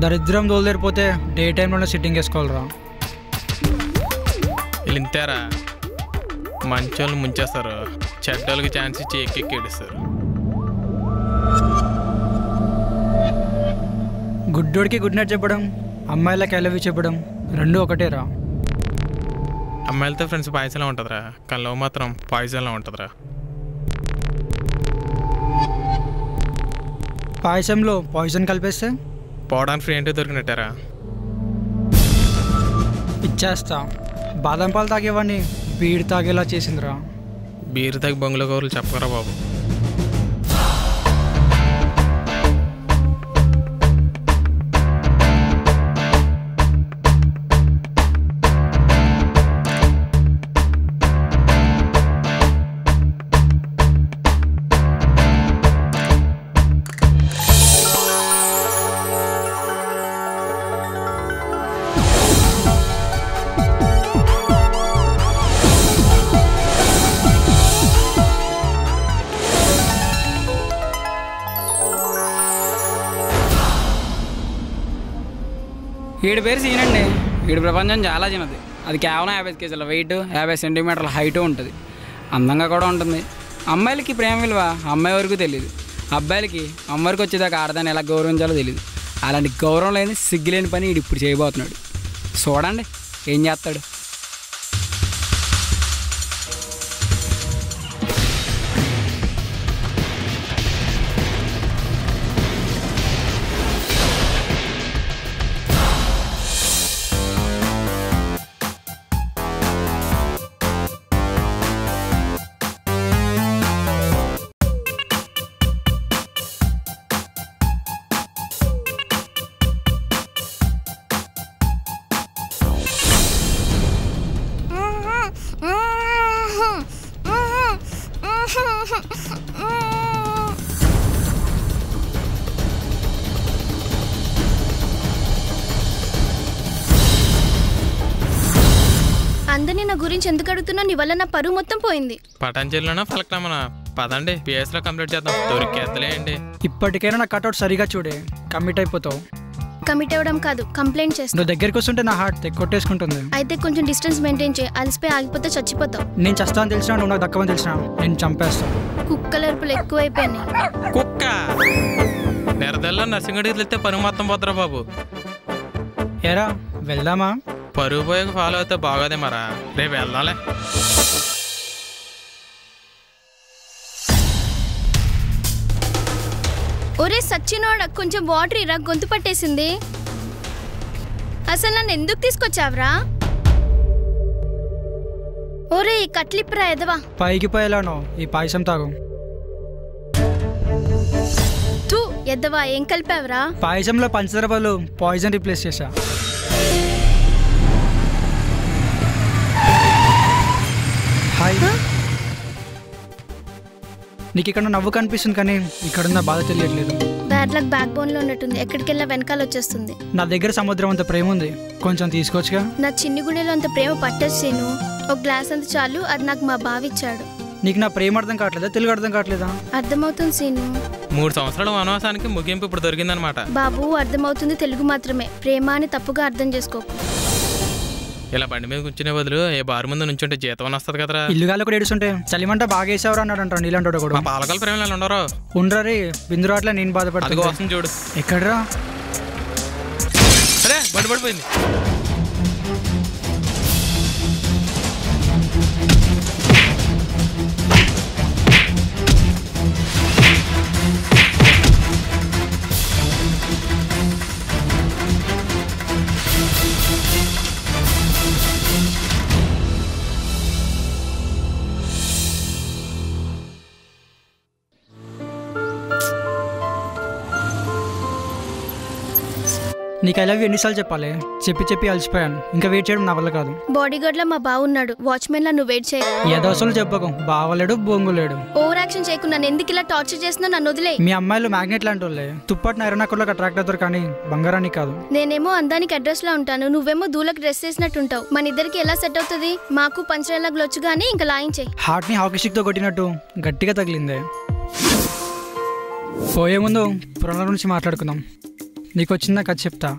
దరిద్రం దోలుదేరిపోతే డే టైంలోనే సిట్టింగ్ వేసుకోవాలరా. వీళ్ళు ఇంతేరా, మంచోళ్ళు ముంచేస్తారు, చెడ్డోళ్ళకి ఛాన్స్ ఇచ్చి ఎక్కెక్కేడిస్తారు. గుడ్డోడికి గుడ్ నైట్ చెప్పడం, అమ్మాయిలకి ఐ లవ్ యూ చెప్పడం రెండు ఒకటేరా. అమ్మాయిలతో ఫ్రెండ్స్ పాయసంలా ఉంటుందిరా, కానీ లవ్ మాత్రం పాయిజన్లా ఉంటుందిరా. పాయసంలో పాయిజన్ కలిపేస్తే పోవడానికి ఫ్రీ అంటే దొరికినట్టారా. ఇచ్చేస్తా. బాదం పాలు తాగేవాడిని బీడి తాగేలా చేసిందిరా. బీరు తాగి బొంగుల కౌరులు చెప్పరా బాబు. వీడి పేరు సీనండి. వీడి ప్రపంచం చాలా చిన్నది. అది కేవలం 50 కేజీల వెయిట్, 50 సెంటీమీటర్ల హైట్ ఉంటుంది. అందంగా కూడా ఉంటుంది. అమ్మాయిలకి ప్రేమ విలువ అమ్మాయి వరకు తెలియదు. అబ్బాయిలకి అమ్మాయికి వచ్చేదాకా ఆడదాన్ని ఎలా గౌరవించాలో తెలియదు. అలాంటి గౌరవం లేని సిగ్గులేని పని వీడు ఇప్పుడు చేయబోతున్నాడు. చూడండి ఏం చేస్తాడు. అందరినీ నా గురించి ఎందుకు అడుగుతున్నా? నీ వల్ల నా పరువు మొత్తం పోయింది. పటాంజలిలోనా ఫలక్నామనా? పదండి పిఎస్లో కంప్లీట్ చేద్దాం. దొరికేద్దలేండి. ఇప్పటికైనా నా కట్అవుట్ సరిగా చూడే, కమిట్ అయిపోతావు. కమిట్ అవ్వడం కాదు, కంప్లైంట్ చేస్తా. నువ్వు దగ్గరికి వస్తుంటే నా హార్ట్ కొట్టేసుకుంటుంది. అయితే కొంచెం డిస్టెన్స్ మెయింటైన్ చేయి. అలసిపోయి ఆగిపోతే చచ్చిపోతావు. నేను చస్తాను తెలిసినా, నువ్వు నాకు దక్కవని తెలిసినా నేను చంపేస్తాను. కుక్కలర్పులు ఎక్కువైపోయినాయి. కుక్క నెరదల్లో నర్సింగడికి వెళ్తే పరుగు మొత్తం పోతారా బాబు. ఏరా వెళ్దామా? పరుగు పోయాక ఫాలో అయితే బాగోదే మరా. రేపు వెళ్దాంలే. ఒరే సచ్చినోడ, కొంచెం వాటర్ ఇరా, గొంతు పట్టేసింది. అసలు నన్ను ఎందుకు తీసుకొచ్చావురా? ఒరే ఈ కట్లిప్రా ఎదవా. పైకి పోయేలానో ఈ పాయసం తాగు. తూ ఎద్దవా, ఏం కలిపావురా? పాయసంలో పంచదార బదులు పాయిజన్ రీప్లేస్ చేశా. హాయ్. నీకు ఇక్కడ నవ్వు కనిపిస్తుంది కానీ ఇక్కడున్న బాధ తెలియట్లేదు. బ్యాడ్ లక్ బ్యాక్ బోన్ లో ఉన్నట్టుంది. ఎక్కడికెళ్ళా వెనకాల వచ్చేస్తుంది. నా దగ్గర సముద్రం అంత ప్రేమ ఉంది, కొంచెం తీసుకోవచ్చుగా. నా చిన్ని గుండెలో అంత ప్రేమ పట్టేసేను. ఒక గ్లాస్ అంత చాలు. అది నాకు మా బావిచ్చాడు. నీకు నా ప్రేమ అర్థం కావట్లేదా? తెలుగు అర్థం కావట్లేదా? అర్థమవుతుంది సీను. 3 సంవత్సరాల వనవాసానికి ముగింపు ఇప్పుడు దొరికిందనమాట. బాబు అర్థమవుతుంది తెలుగు మాత్రమే. ప్రేమ అని తప్పుగా అర్థం చేసుకోకు. ఇలా బండి మీద కూర్చునే బదులు ఏ బారు ముందు నుంచుంటే జీతం వస్తుంది కదరా. ఇల్లుగాలు కూడా ఏడుస్తుంటే చలిమంట బాగా వేసేవారు అన్నాడంట. నీళ్ళంటాడు కూడా. పాలకాల ప్రేమలు ఉండరు. ఉండరే బిందు రాట్లే నేను బాధపడతాను. వస్తుంది చూడు. ఎక్కడరా? అరే బండి పడిపోయింది. నీకు ఐ లవ్ యూ ఎన్నిసార్లు చెప్పాలి? చెప్పి చెప్పి అలసిపోయాను. ఇంకా వెయిట్ చేయడం నా వల్ల కాదు. బాడీ గార్డ్ లా మా బావ ఉన్నాడు. వాచ్మెన్ లా నువ్వు వెయిట్ చేయ. ఏదోసలు చెప్పకు. బావలేడు బొంగులేడు. ఓవర్ యాక్షన్ చేయకుండా ఎందుకు ఇలా టార్చర్ చేస్తున్నా? నన్ను వదిలే. మీ అమ్మాయిలు మ్యాగ్నెట్ లాంటి వాళ్ళే. తుప్పటి ఎర్రనక్కర్లోకి అట్రాక్ట్ అవుతారు కానీ బంగారాన్ని కాదు. నేనేమో అందానికి అడ్రస్ లా ఉంటాను, నువ్వేమో దూలకు డ్రెస్ చేసినట్టుంటావు. మన ఇద్దరికి ఎలా సెట్ అవుతుంది? మాకు పంచరేలాగా లొచ్చు గానీ ఇంకా లాయించేయి. హార్ట్ ని హాకీ స్టిక్ తో కొట్టినట్టు గట్టిగా తగిలిందే. పోయే ముందు పురాణాల గురించి మాట్లాడుకుందాం. నీకు వచ్చిన కథ చెప్తా.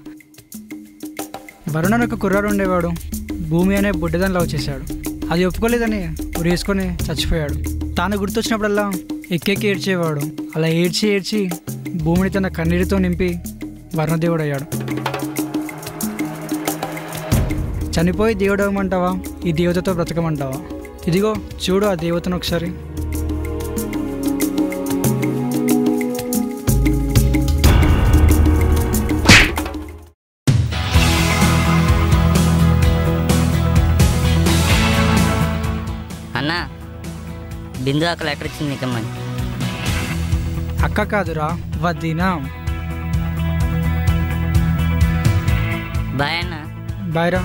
వరుణ్ అని ఒక కుర్రాడు ఉండేవాడు. భూమి అనే బుడ్డదని లవ్ చేశాడు. అది ఒప్పుకోలేదని ఉరేసుకొని చచ్చిపోయాడు. తాను గుర్తొచ్చినప్పుడల్లా ఎక్కెక్కి ఏడ్చేవాడు. అలా ఏడ్చి ఏడ్చి భూమిని తన కన్నీటితో నింపి వర్ణదేవుడు అయ్యాడు. చనిపోయి దేవుడు అవ్వమంటావా, ఈ దేవతతో బ్రతకమంటావా? ఇదిగో చూడు ఆ దేవతను ఒకసారి. అన్నా, బిందు అక్క లెటర్ ఇచ్చింది నీకమ్మని. అక్క కాదురా, వదినా. బాయ్ అన్నా. బాయ్ రా.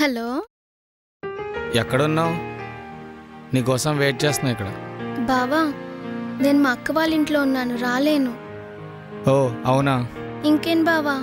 హలో, ఎక్కడున్నావు? నీకోసం వెయిట్ చేస్తున్నా ఇక్కడ. బావా, నేను మా అక్క వాళ్ళ ఇంట్లో ఉన్నాను, రాలేను. ఓ అవునా? ఇంకేం బావా?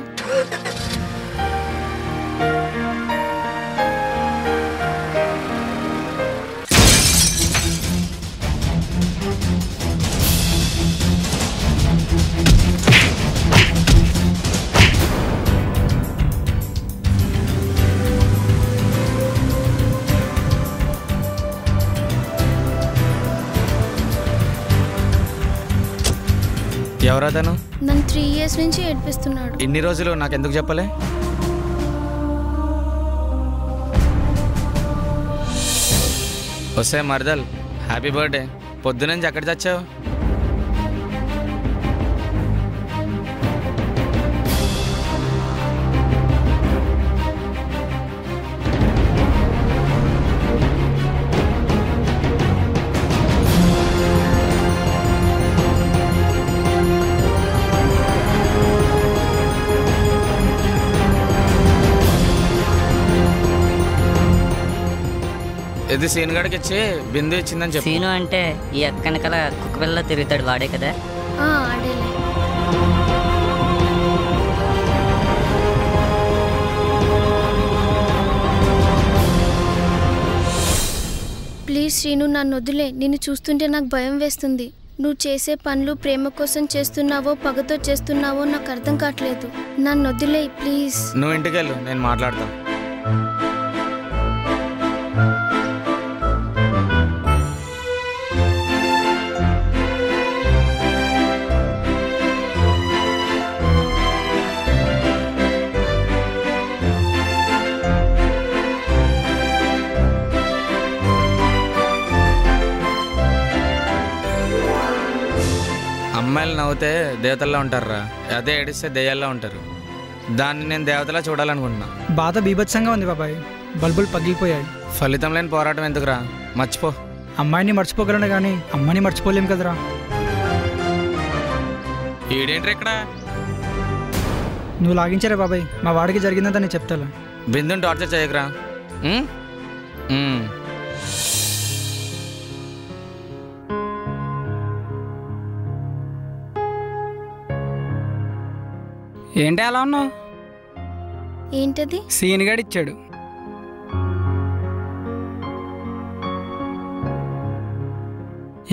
ఎవరతను? నన్ను 3 years నుంచి ఏడిపిస్తున్నాడు. ఇన్ని రోజులు నాకెందుకు చెప్పలే? వస్తే మరదల్, హ్యాపీ బర్త్డే. పొద్దునుంచి ఎక్కడ చచ్చావు? ఇది సీన్ గడికి ఇచ్చి బిందు ఇచ్చిందని చెప్పి. సీను అంటే ఈ అక్కనకల కుక్క పిల్ల తిరుగుతాడు వాడే కదా? ఆడేలే. ప్లీజ్ శ్రీను, నన్ను వదిలే. నిన్ను చూస్తుంటే నాకు భయం వేస్తుంది. నువ్వు చేసే పనులు ప్రేమ కోసం చేస్తున్నావో పగతో చేస్తున్నావో నాకు అర్థం కావట్లేదు. నన్ను వదిలే ప్లీజ్. నువ్వు ఇంటికి వెళ్ళు, నేను మాట్లాడతాను. అమ్మాయిలు నవ్వుతే దేవతల్లా ఉంటారా, అదే ఏడిస్తే దెయ్యాల్లా ఉంటారు. దాన్ని నేను దేవతలా చూడాలనుకుంటున్నా. బాధ బీభత్సంగా ఉంది బాబాయ్. బల్బులు పగిలిపోయాయి. ఫలితం లేని పోరాటం ఎందుకురా, మర్చిపో. అమ్మాయిని మర్చిపోగలను కానీ అమ్మని మర్చిపోలేం కదరా. ఈడేంట్రా ఇక్కడ? నువ్వు లాగించారా బాబాయ్? మా వాడికి జరిగిందంతా నేను చెప్తాను. బిందుని టార్చర్ చేయకురా. ఏంటి అలా ఉన్నావు? ఏంటది? సీన్ గడి ఇచ్చాడు.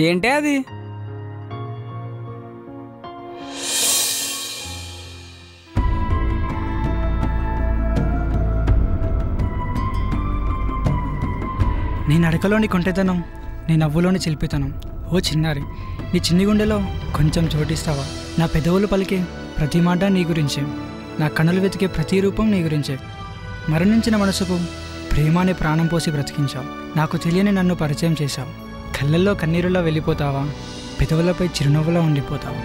ఏంటి అది? నీ నడకలోని కొంటెతనం, నీ నవ్వులోని చిలిపితనం. ఓ చిన్నారి, నీ చిన్ని గుండెలో కొంచెం చోటిస్తావా? నా పెదవులు పలికే ప్రతి మాట నీ గురించే, నా కనులు వెతికే ప్రతి రూపం నీ గురించే. మరణించిన మనసుకు ప్రేమ అనే ప్రాణం పోసి బ్రతికించావు. నాకు తెలియని నన్ను పరిచయం చేశావు. కళ్ళల్లో కన్నీరులా వెళ్ళిపోతావా, పెదవులపై చిరునవ్వులా ఉండిపోతావా?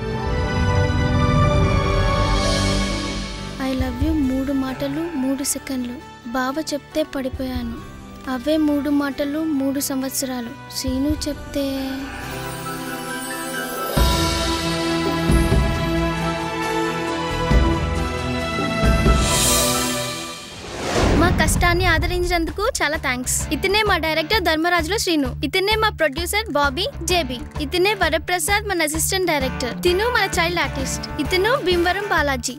ఐ లవ్ యూ 3 మాటలు 3 సెకండ్లు. బావ చెప్తే పడిపోయాను. అవే 3 మాటలు 3 సంవత్సరాలు. శ్రీను చెప్తే మా కష్టాన్ని ఆదరించినందుకు చాలా థ్యాంక్స్. ఇతనే మా డైరెక్టర్ ధర్మరాజులో శ్రీను. ఇతనే మా ప్రొడ్యూసర్ బాబీ జేబీ. ఇతనే వరప్రసాద్ మన అసిస్టెంట్ డైరెక్టర్. తిను మన చైల్డ్ ఆర్టిస్ట్. ఇతను భీమవరం బాలాజీ.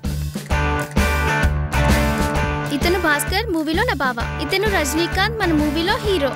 ఇతను భాస్కర్ మూవీలో నా బావ. ఇతను రజనీకాంత్ మన మూవీలో హీరో.